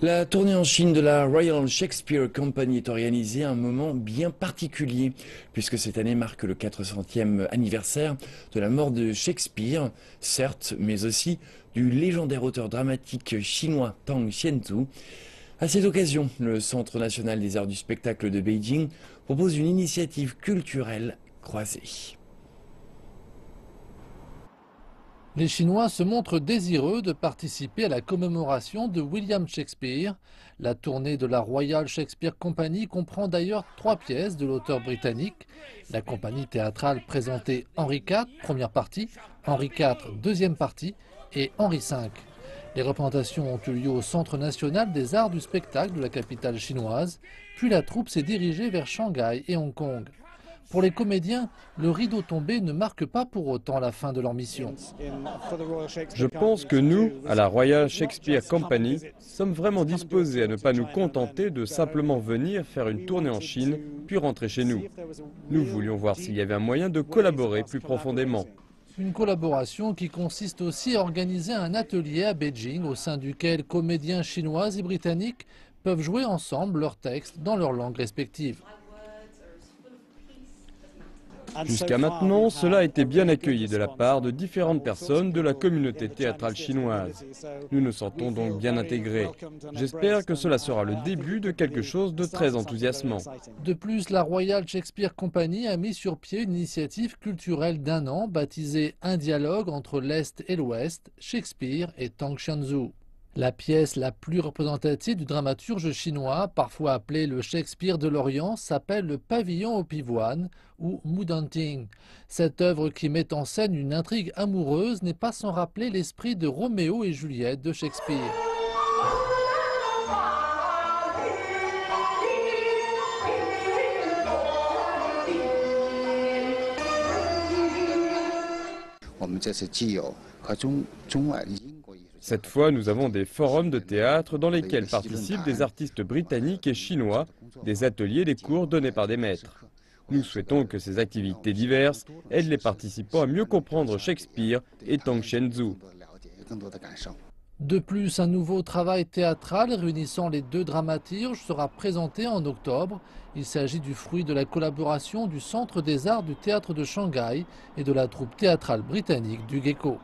La tournée en Chine de la Royal Shakespeare Company est organisée à un moment bien particulier, puisque cette année marque le 400e anniversaire de la mort de Shakespeare, certes, mais aussi du légendaire auteur dramatique chinois Tang Xianzu. À cette occasion, le Centre national des arts du spectacle de Beijing propose une initiative culturelle croisée. Les Chinois se montrent désireux de participer à la commémoration de William Shakespeare. La tournée de la Royal Shakespeare Company comprend d'ailleurs 3 pièces de l'auteur britannique. La compagnie théâtrale présentait Henri IV, première partie, Henri IV, deuxième partie, et Henri V. Les représentations ont eu lieu au Centre national des arts du spectacle de la capitale chinoise, puis la troupe s'est dirigée vers Shanghai et Hong Kong. Pour les comédiens, le rideau tombé ne marque pas pour autant la fin de leur mission. Je pense que nous, à la Royal Shakespeare Company, sommes vraiment disposés à ne pas nous contenter de simplement venir faire une tournée en Chine, puis rentrer chez nous. Nous voulions voir s'il y avait un moyen de collaborer plus profondément. Une collaboration qui consiste aussi à organiser un atelier à Beijing au sein duquel comédiens chinois et britanniques peuvent jouer ensemble leurs textes dans leurs langues respectives. Jusqu'à maintenant, cela a été bien accueilli de la part de différentes personnes de la communauté théâtrale chinoise. Nous nous sentons donc bien intégrés. J'espère que cela sera le début de quelque chose de très enthousiasmant. De plus, la Royal Shakespeare Company a mis sur pied une initiative culturelle d'1 an baptisée Un dialogue entre l'Est et l'Ouest, Shakespeare et Tang Xianzu. La pièce la plus représentative du dramaturge chinois, parfois appelé le Shakespeare de l'Orient, s'appelle Le Pavillon au pivoine ou Mudanting. Cette œuvre qui met en scène une intrigue amoureuse n'est pas sans rappeler l'esprit de Roméo et Juliette de Shakespeare. Cette fois, nous avons des forums de théâtre dans lesquels participent des artistes britanniques et chinois, des ateliers, des cours donnés par des maîtres. Nous souhaitons que ces activités diverses aident les participants à mieux comprendre Shakespeare et Tang Xianzu. De plus, un nouveau travail théâtral réunissant les 2 dramaturges sera présenté en octobre. Il s'agit du fruit de la collaboration du Centre des arts du théâtre de Shanghai et de la troupe théâtrale britannique du Gecko.